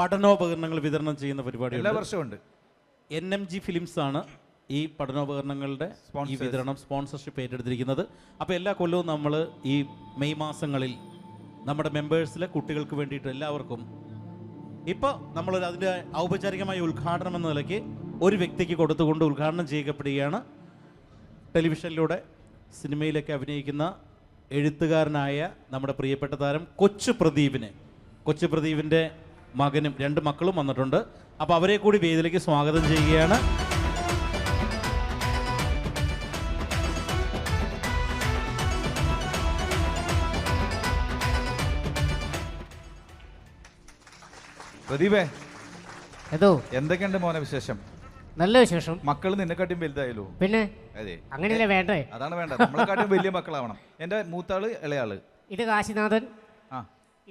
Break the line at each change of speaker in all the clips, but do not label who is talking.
പഠനോപകരണങ്ങൾ വിതരണം ചെയ്യുന്ന പരിപാടി
എല്ലാ വർഷവും ഉണ്ട്.
NMG ഫിലിംസ് ആണ് ഈ പഠനോപകരണങ്ങളുടെ ഈ വിതരണം സ്പോൺസർഷിപ്പ് ഏറ്റെടുത്തിരിക്കുന്നത്. അപ്പോൾ എല്ലാ കൊല്ലവും നമ്മൾ ഈ മെയ് മാസങ്ങളിൽ നമ്മുടെ മെമ്പേഴ്സിലെ കുട്ടികൾക്ക് വേണ്ടിയിട്ട് എല്ലാവർക്കും ഇപ്പോൾ നമ്മൾ അതിൻ്റെ ഔപചാരികമായ ഉദ്ഘാടനം എന്ന നിലയ്ക്ക് ഒരു വ്യക്തിക്ക് കൊടുത്തുകൊണ്ട് ഉദ്ഘാടനം ചെയ്യപ്പെടുകയാണ്. ടെലിവിഷനിലൂടെ സിനിമയിലൊക്കെ അഭിനയിക്കുന്ന എഴുത്തുകാരനായ നമ്മുടെ പ്രിയപ്പെട്ട താരം കൊച്ചു പ്രദീപിൻ്റെ മകനും 2 മക്കളും വന്നിട്ടുണ്ട്. അപ്പോൾ അവരെ കൂടി വേദിയിലേക്ക് സ്വാഗതം ചെയ്യുകയാണ്.
പ്രദീപേ,
എന്തോ
എന്തൊക്കെയുണ്ട് മോനെ വിശേഷം?
നല്ല വിശേഷം.
മക്കൾ നിന്നെക്കാട്ടും വലുതായല്ലോ.
പിന്നെ
അതെ,
അങ്ങനെയല്ലേ വേണ്ടേ?
അതാണ് വേണ്ടത്. നമ്മളെക്കാട്ടും വലിയ മക്കളാവണം. എൻ്റെ മൂത്താള് ഇളയാള്.
ഇത് കാശിനാഥൻ,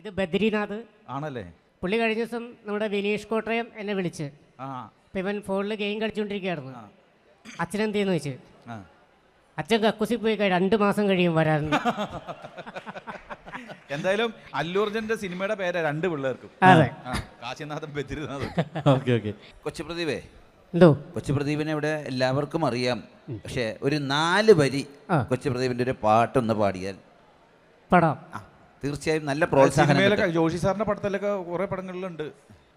ഇത് ബദ്രിനാഥ്
ആണല്ലേ.
പുള്ളി കഴിഞ്ഞ ദിവസം നമ്മുടെ വിനീഷ് കോട്ടയം എന്നെ വിളിച്ച് ഇപ്പം ഇവൻ ഫോണിൽ ഗെയിം കളിച്ചുകൊണ്ടിരിക്കുകയായിരുന്നു. അച്ഛനെന്തെന്ന് വെച്ച് അച്ഛൻ കക്കുസി പോയി 2 മാസം കഴിയും വരാൻ.
എന്തായാലും അല്ലൂർജന്റെ സിനിമയുടെ പേര് 2 പിള്ളേർക്കും.
അതെ,
കാശിനാഥൻ ബദ്രിനാഥൻ.
കൊച്ചുപ്രദീപേ,
എന്തോ
കൊച്ചുപ്രദീപിനെ ഇവിടെ എല്ലാവർക്കും അറിയാം. പക്ഷെ ഒരു 4 വരി കൊച്ചുപ്രദീപിന്റെ ഒരു പാട്ടൊന്ന് പാടിയാൽ
പടം
തീർച്ചയായും നല്ല പ്രോത്സാഹനം.
ജോഷി സാറിന്റെ പടത്തിലൊക്കെ കുറെ പടങ്ങളിലുണ്ട്.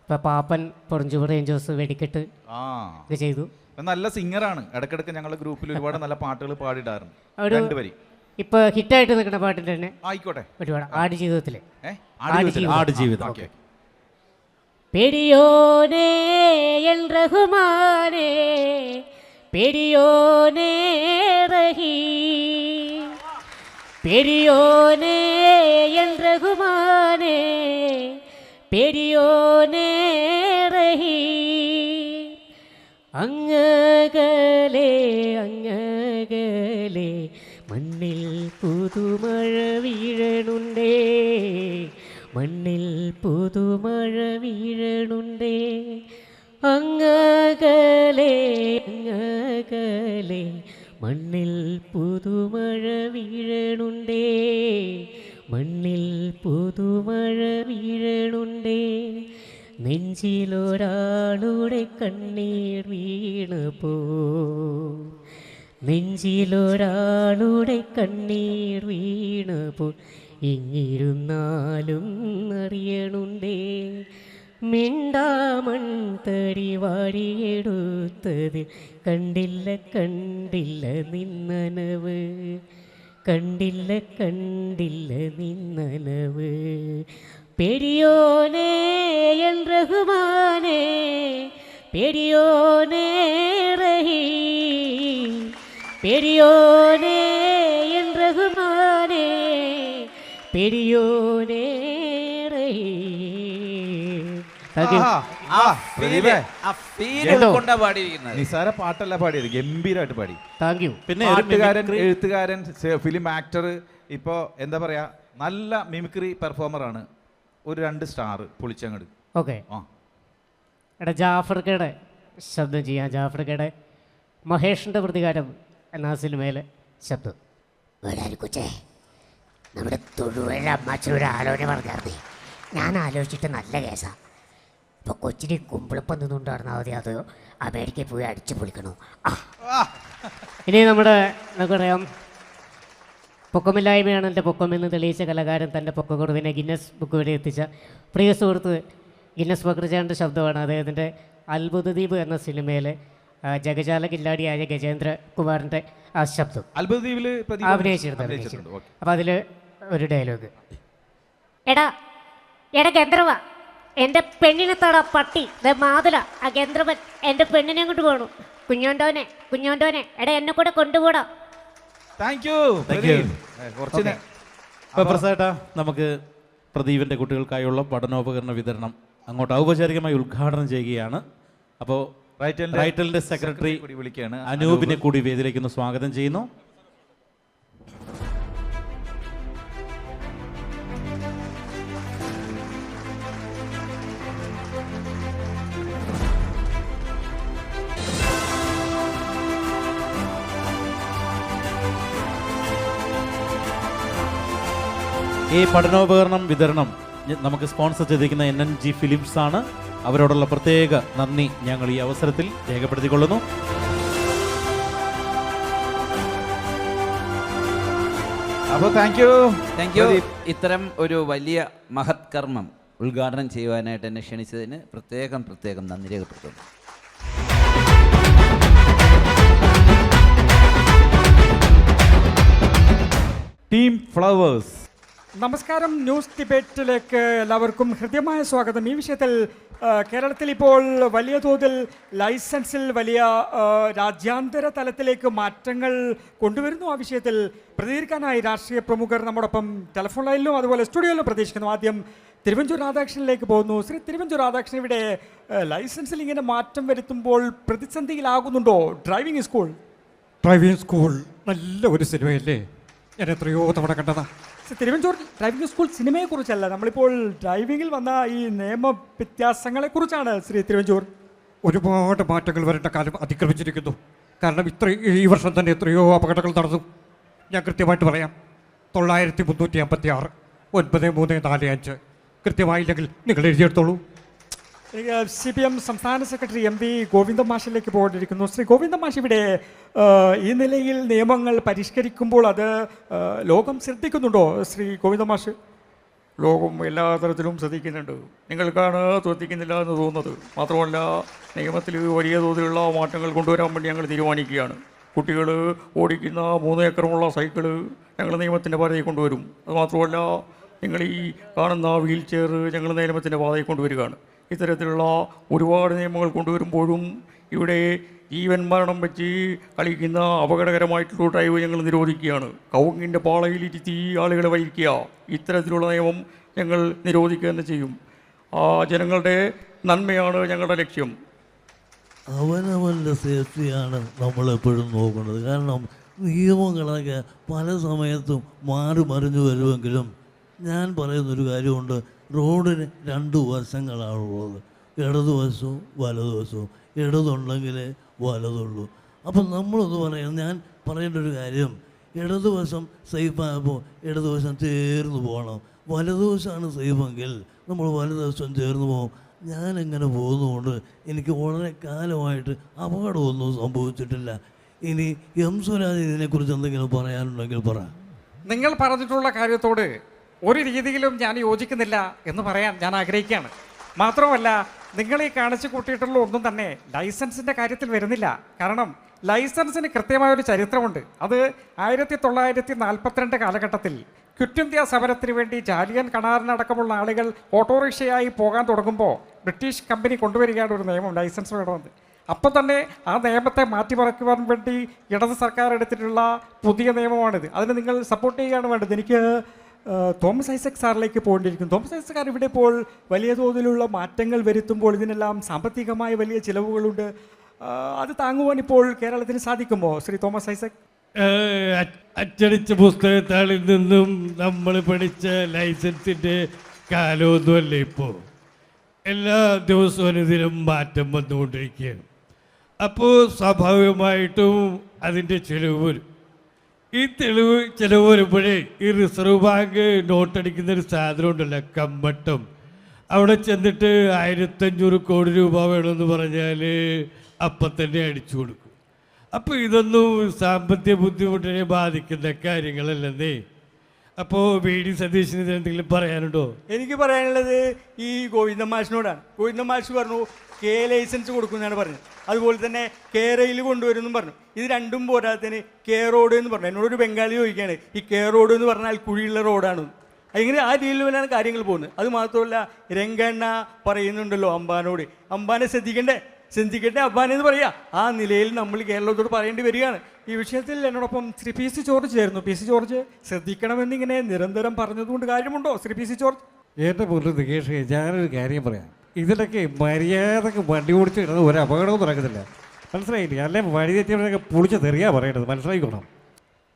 ഇപ്പൊ പാപ്പൻ, പൊറഞ്ചുപുറ ഏഞ്ചോസ്, വെടിക്കെട്ട് ഒക്കെ ചെയ്തു.
നല്ല സിംഗറാണ്. ഇടയ്ക്കിടയ്ക്ക് ഞങ്ങളുടെ ഗ്രൂപ്പിൽ ഒരുപാട് നല്ല പാട്ടുകൾ പാടിയിടാറുണ്ട്. 2 വരി
ഇപ്പൊ ഹിറ്റായിട്ട് നിൽക്കുന്ന പാട്ടിന്റെ തന്നെ
ആയിക്കോട്ടെ.
ഒരുപാട് ആടുജീവിതത്തിലെ
ആടുജീവിതം.
പെരിയോനേ എൻ റഹ്മാനേ, പെരിയോനേ റഹീം, പെരിയോനേ എൻ റഹ്മാനേ, പെരിയോനേ റഹീം. അങ്ങകലെ അങ്ങകലെ മണ്ണിൽ പുതുമഴ വീഴണുണ്ടേ, മണ്ണിൽ പുതുമഴ വീഴണുണ്ടേ. അങ്ങകലെ അങ്ങകലെ മണ്ണിൽ പുതുമഴ വീഴണുണ്ടേ, മണ്ണിൽ പുതുമഴ വീഴണുണ്ടേ. നെഞ്ചിലൊരാളുടെ കണ്ണീർ വീണപ്പോ, നെഞ്ചിലൊരാളുടെ കണ്ണീർ വീണപ്പോൾ ഇങ്ങിരുന്നാലും അറിയണുണ്ടേ. മിണ്ടാമൺ തടി വാരിയെടുത്തത് കണ്ടില്ല കണ്ടില്ല നിന്നനവ്, കണ്ടില്ല കണ്ടില്ല നിന്നനവ്. പെരിയോനേ എൻ റഹ്മാനേ, പെരിയോനേ റഹീം, പെരിയോനേ എൻ റഹ്മാനേ, പെരിയോനേ റഹീം.
നിസാര പാട്ടല്ല പാടിയത്, ഗംഭീരമായിട്ട് പാടി.
Thank you.
പിന്നെ പാട്ടുകാരൻ, എഴുത്തുകാരൻ, ഫിലിം ആക്ടർ, ഇപ്പോ എന്താ പറയാ, നല്ല മിമിക്രി പെർഫോമറാണ്. ഒരു 2 സ്റ്റാർ പൊളിച്ചങ്ങട്.
ഓക്കെ, എടാ ജാഫർക്കയുടെ ശബ്ദം ചെയ്യാം. ജാഫർക്കയുടെ മഹേഷിൻ്റെ പ്രതികാരം എന്ന സിനിമയിലെ ശബ്ദം.
കൊച്ചേ, നമ്മുടെ തൊഴുവഴ അമ്മാച്ചനൊരു ആലോചന പറഞ്ഞായിരുന്നേ. ഞാൻ ആലോചിച്ചിട്ട് നല്ല കേസാണ്. ഇപ്പോൾ കൊച്ചിന് കുമ്പിളപ്പം നിന്നുകൊണ്ടായിരുന്നാൽ മതി, അത് അമേരിക്കയിൽ പോയി അടിച്ചു പൊളിക്കണോ?
ഇനി നമുക്കറിയാം, പൊക്കമില്ലായ്മയാണ് എൻ്റെ പൊക്കമെന്ന് തെളിയിച്ച കലാകാരൻ തൻ്റെ പൊക്കക്കുറവിനെ ഗിന്നസ് ബുക്ക് വരെ എത്തിച്ച പ്രിയ സുഹൃത്ത് ഗിന്നസ് ബക്രജാൻ്റെ ശബ്ദമാണ്. അദ്ദേഹത്തിൻ്റെ അത്ഭുത ദ്വീപ് എന്ന സിനിമയിലെ ജഗജാല കില്ലാടിയായ ഗജേന്ദ്ര കുമാറിൻ്റെ ആ ശബ്ദം അഭിനയിച്ചിട്ടുണ്ട്. അപ്പം അതിൽ ഒരു ഡയലോഗ്,
എടാ എടാ ഗന്ധർവ, എൻ്റെ പെണ്ണിനെ തൊടാ പട്ടി മാതുല. ആ ഗന്ധർവൻ എൻ്റെ പെണ്ണിനെ അങ്ങോട്ട് പോകണു. കുഞ്ഞോണ്ടോനെ എടാ എന്നെ കൂടെ കൊണ്ടുപോടാ.
നമുക്ക് പ്രദീപിന്റെ കുട്ടികൾക്കായുള്ള പഠനോപകരണ വിതരണം അങ്ങോട്ട് ഔപചാരികമായി ഉദ്ഘാടനം ചെയ്യുകയാണ്. അപ്പോൾ റൈറ്റലിന്റെ സെക്രട്ടറി അനൂപിനെ കൂടി വേദിയിലേക്ക് സ്വാഗതം ചെയ്യുന്നു. ഈ പഠനോപകരണം വിതരണം നമുക്ക് സ്പോൺസർ ചെയ്തിരിക്കുന്ന NMG ഫിലിംസ് ആണ്. അവരോടുള്ള പ്രത്യേക നന്ദി ഞങ്ങൾ ഈ അവസരത്തിൽ രേഖപ്പെടുത്തിക്കൊള്ളുന്നു.
അപ്പോൾ താങ്ക് യു.
ഇത്തരം ഒരു വലിയ മഹത് കർമ്മം ഉദ്ഘാടനം ചെയ്യുവാനായിട്ട് എന്നെ ക്ഷണിച്ചതിന് പ്രത്യേകം നന്ദി രേഖപ്പെടുത്തുന്നു.
Team flowers.
നമസ്കാരം. ന്യൂസ് ഡിബേറ്റിലേക്ക് എല്ലാവർക്കും ഹൃദ്യമായ സ്വാഗതം. ഈ വിഷയത്തിൽ കേരളത്തിൽ ഇപ്പോൾ വലിയ തോതിൽ ലൈസൻസിൽ വലിയ രാജ്യാന്തര തലത്തിലേക്ക് മാറ്റങ്ങൾ കൊണ്ടുവരുന്നു. ആ വിഷയത്തിൽ പ്രതികരിക്കാനായി രാഷ്ട്രീയ പ്രമുഖർ നമ്മോടൊപ്പം ടെലിഫോൺ ലൈനിലും അതുപോലെ സ്റ്റുഡിയോയിലും പ്രതീക്ഷിക്കുന്നു. ആദ്യം തിരുവഞ്ചൂർ രാധാകൃഷ്ണനിലേക്ക് പോകുന്നു. ശ്രീ തിരുവഞ്ചൂർ രാധാകൃഷ്ണൻ, ഇവിടെ ലൈസൻസിൽ ഇങ്ങനെ മാറ്റം വരുത്തുമ്പോൾ പ്രതിസന്ധിയിലാകുന്നുണ്ടോ ഡ്രൈവിംഗ് സ്കൂൾ? ഡ്രൈവിംഗ് സ്കൂൾ നല്ല ഒരു സിനിമയല്ലേ, ഞാൻ എത്രയോ തവണ കണ്ടതാ. തിരുവഞ്ചൂർ, ഡ്രൈവിംഗ് സ്കൂൾ സിനിമയെക്കുറിച്ചല്ല, നമ്മളിപ്പോൾ ഡ്രൈവിംഗിൽ വന്ന ഈ നിയമ വ്യത്യാസങ്ങളെക്കുറിച്ചാണ് ശ്രീ തിരുവഞ്ചൂർ. ഒരുപാട് മാറ്റങ്ങൾ വരേണ്ട കാലം അതിക്രമിച്ചിരിക്കുന്നു. കാരണം ഈ വർഷം തന്നെ എത്രയോ അപകടങ്ങൾ നടന്നു. ഞാൻ കൃത്യമായിട്ട് പറയാം. 9356 9345 കൃത്യമായില്ലെങ്കിൽ നിങ്ങൾ എഴുതിയെടുത്തോളൂ. CPM സംസ്ഥാന സെക്രട്ടറി MV ഗോവിന്ദൻ മാഷിലേക്ക് പോകേണ്ടിയിരിക്കുന്നു. ശ്രീ ഗോവിന്ദൻ മാഷ്, ഇവിടെ ഈ നിലയിൽ നിയമങ്ങൾ പരിഷ്കരിക്കുമ്പോൾ അത് ലോകം ശ്രദ്ധിക്കുന്നുണ്ടോ? ശ്രീ ഗോവിന്ദൻ മാഷ്. ലോകം എല്ലാ തരത്തിലും ശ്രദ്ധിക്കുന്നുണ്ട്, നിങ്ങൾക്കാണ് ശ്രദ്ധിക്കുന്നില്ല എന്ന് തോന്നുന്നത്. മാത്രമല്ല, നിയമത്തിൽ വലിയ തോതിലുള്ള മാറ്റങ്ങൾ കൊണ്ടുവരാൻ വേണ്ടി ഞങ്ങൾ തീരുമാനിക്കുകയാണ്. കുട്ടികൾ ഓടിക്കുന്ന 3 ഏക്കറുമുള്ള സൈക്കിള് ഞങ്ങൾ നിയമത്തിൻ്റെ പാതയിൽ കൊണ്ടുവരും. അതുമാത്രമല്ല, നിങ്ങൾ ഈ കാണുന്ന വീൽ ചെയർ ഞങ്ങൾ നിയമത്തിൻ്റെ പാതയിൽ കൊണ്ടുവരികയാണ്. ഇത്തരത്തിലുള്ള ഒരുപാട് നിയമങ്ങൾ കൊണ്ടുവരുമ്പോഴും ഇവിടെ ജീവൻ മരണം വെച്ച് കളിക്കുന്ന അപകടകരമായിട്ടുള്ള ഡ്രൈവ് ഞങ്ങൾ നിരോധിക്കുകയാണ്. കവുങ്ങിൻ്റെ പാളയിലിരുത്തി ആളുകളെ വഹിക്കുക, ഇത്തരത്തിലുള്ള നിയമം ഞങ്ങൾ നിരോധിക്കുക തന്നെ ചെയ്യും. ആ ജനങ്ങളുടെ നന്മയാണ് ഞങ്ങളുടെ ലക്ഷ്യം.
അവനവൻ്റെ സേഫ്റ്റിയാണ് നമ്മളെപ്പോഴും നോക്കുന്നത്. കാരണം നിയമങ്ങളൊക്കെ പല സമയത്തും മാറി മറിഞ്ഞു വരുമെങ്കിലും ഞാൻ പറയുന്നൊരു കാര്യമുണ്ട്, റോഡിന് 2 വശങ്ങളാണുള്ളത്, ഇടതുവശവും വലതുവശവും. ഇടതുണ്ടെങ്കിലേ വലതുള്ളൂ. അപ്പം നമ്മളൊന്ന് പറയാം, ഞാൻ പറയേണ്ട ഒരു കാര്യം, ഇടതുവശം സേഫായപ്പോൾ ഇടതുവശം ചേർന്ന് പോകണം. വലതുവശമാണ് സേഫെങ്കിൽ നമ്മൾ വലതുവശം ചേർന്ന് പോകും. ഞാനെങ്ങനെ പോകുന്നതുകൊണ്ട് എനിക്ക് വളരെ കാലമായിട്ട് അപകടമൊന്നും സംഭവിച്ചിട്ടില്ല. ഇനി സ്വരാജ് ഇതിനെക്കുറിച്ച് എന്തെങ്കിലും പറയാനുണ്ടെങ്കിൽ പറ.
നിങ്ങൾ പറഞ്ഞിട്ടുള്ള കാര്യത്തോട് ഒരു രീതിയിലും ഞാൻ യോജിക്കുന്നില്ല എന്ന് പറയാൻ ഞാൻ ആഗ്രഹിക്കുകയാണ്. മാത്രമല്ല, നിങ്ങൾ ഈ കാണിച്ചു കൂട്ടിയിട്ടുള്ള ഒന്നും തന്നെ ലൈസൻസിൻ്റെ കാര്യത്തിൽ വരുന്നില്ല. കാരണം ലൈസൻസിന് കൃത്യമായൊരു ചരിത്രമുണ്ട്. അത് 1942 കാലഘട്ടത്തിൽ ക്വിറ്റ് ഇന്ത്യ സമരത്തിന് വേണ്ടി ജാലിയൻ കണാറിനടക്കമുള്ള ആളുകൾ ഓട്ടോറിക്ഷയായി പോകാൻ തുടങ്ങുമ്പോൾ ബ്രിട്ടീഷ് കമ്പനി കൊണ്ടുവരികയാണ് ഒരു നിയമം, ലൈസൻസ് വേണമെന്ന്. അപ്പോൾ തന്നെ ആ നിയമത്തെ മാറ്റിമറിക്കുവാൻ വേണ്ടി ഇടത് സർക്കാർ എടുത്തിട്ടുള്ള പുതിയ നിയമമാണിത്. അതിന് നിങ്ങൾ സപ്പോർട്ട് ചെയ്യുകയാണ് വേണ്ടത്. എനിക്ക് തോമസ് ഐസക് സാറിലേക്ക് പോകേണ്ടിയിരിക്കുന്നു. തോമസ് ഐസക് സാർ, ഇവിടെ ഇപ്പോൾ വലിയ തോതിലുള്ള മാറ്റങ്ങൾ വരുത്തുമ്പോൾ ഇതിനെല്ലാം സാമ്പത്തികമായ വലിയ ചിലവുകളുണ്ട്. അത് താങ്ങുവാൻ ഇപ്പോൾ കേരളത്തിന് സാധിക്കുമോ ശ്രീ തോമസ് ഐസക്?
അച്ചടിച്ച പുസ്തകത്താളിൽ നിന്നും നമ്മൾ പഠിച്ച ലൈസൻസിൻ്റെ കാലമൊന്നുമല്ല ഇപ്പോൾ. എല്ലാ ദിവസവും ഇതിലും മാറ്റം വന്നുകൊണ്ടിരിക്കുകയാണ്. അപ്പോൾ സ്വാഭാവികമായിട്ടും അതിൻ്റെ ചിലവ് വരും. ഈ ചിലവ് വരുമ്പോഴേ ഈ റിസർവ് ബാങ്ക് നോട്ടടിക്കുന്നൊരു സാധനം ഉണ്ടല്ലോ, കമ്മട്ടം. അവിടെ ചെന്നിട്ട് 1500 കോടി രൂപ വേണമെന്ന് പറഞ്ഞാൽ അപ്പം തന്നെ അടിച്ചു കൊടുക്കും. അപ്പോൾ ഇതൊന്നും സാമ്പത്തിക ബുദ്ധിമുട്ടിനെ ബാധിക്കുന്ന കാര്യങ്ങളല്ലെന്നേ. അപ്പോൾ VD സതീശന് എന്തെങ്കിലും പറയാനുണ്ടോ?
എനിക്ക് പറയാനുള്ളത് ഈ ഗോവിന്ദൻ മാഷിനോടാണ്. ഗോവിന്ദൻ മാഷ് പറഞ്ഞു ലൈസൻസ് കൊടുക്കുന്നതാണ് പറഞ്ഞത്. അതുപോലെ തന്നെ റെയിൽ കൊണ്ടുവരുമെന്നും പറഞ്ഞു. ഇത് രണ്ടും പോരാത്തതിന് റോഡ് എന്ന് പറഞ്ഞു. എന്നോടൊരു ബംഗാളി ചോദിക്കുകയാണ്, ഈ റോഡ് എന്ന് പറഞ്ഞാൽ കുഴിയുള്ള റോഡാണ്. അങ്ങനെ ആ രീതിയിലാണ് കാര്യങ്ങൾ പോകുന്നത്. അത് മാത്രമല്ല, രംഗണ്ണ പറയുന്നുണ്ടല്ലോ അംബാനോട്, അംബാനെ ശ്രദ്ധിക്കട്ടെ അംബാനെ എന്ന് പറയുക. ആ നിലയിൽ നമ്മൾ കേരളത്തോട് പറയേണ്ടി വരികയാണ്. ഈ വിഷയത്തിൽ എന്നോടൊപ്പം ശ്രീ PC ജോർജ് ചേർന്നു. PC ജോർജ്, ശ്രദ്ധിക്കണമെന്നിങ്ങനെ നിരന്തരം പറഞ്ഞതുകൊണ്ട് കാര്യമുണ്ടോ ശ്രീ PC ജോർജ്?
എൻ്റെ മുന്നിൽ നികേഷ്, ഞാനൊരു കാര്യം പറയാം. ഇതിലൊക്കെ മര്യാദക്ക് വണ്ടി ഓടിച്ചിടുന്നത് ഒരു അപകടവും നടക്കുന്നില്ല, മനസ്സിലായില്ലേ? അല്ലെ വഴി തെറ്റിയവരൊക്കെ പൊളിച്ച് തെറിയാ പറയേണ്ടത്, മനസ്സിലായിക്കോണം.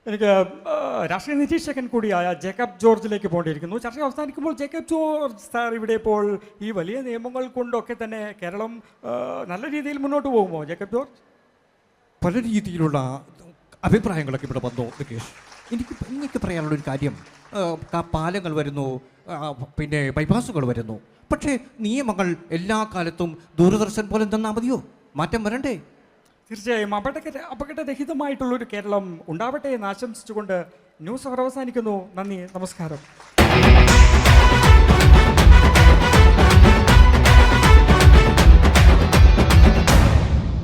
എനിക്ക് രാഷ്ട്രീയ നിരീക്ഷകൻ കൂടിയായ ജേക്കബ് ജോർജിലേക്ക് പോകേണ്ടിയിരിക്കുന്നു. ചർച്ച അവസാനിക്കുമ്പോൾ ജേക്കബ് ജോർജ് സാർ, ഇവിടെ ഇപ്പോൾ ഈ വലിയ നിയമങ്ങൾ കൊണ്ടൊക്കെ തന്നെ കേരളം നല്ല രീതിയിൽ മുന്നോട്ട് പോകുമോ ജേക്കബ് ജോർജ്?
പല രീതിയിലുള്ള അഭിപ്രായങ്ങളൊക്കെ ഇവിടെ വന്നു നികേഷ്. എനിക്ക് പറയാനുള്ളൊരു കാര്യം, പാലങ്ങൾ വരുന്നു, പിന്നെ ബൈപ്പാസുകൾ വരുന്നു. പക്ഷേ നിയമങ്ങൾ എല്ലാ കാലത്തും ദൂരദർശൻ പോലെ തന്നാൽ മതിയോ? മാറ്റം വരണ്ടേ?
തീർച്ചയായും അപകടരഹിതമായിട്ടുള്ളൊരു കേരളം ഉണ്ടാവട്ടെ എന്ന് ആശംസിച്ചുകൊണ്ട് ന്യൂസ് അവർ അവസാനിക്കുന്നു. നന്ദി, നമസ്കാരം.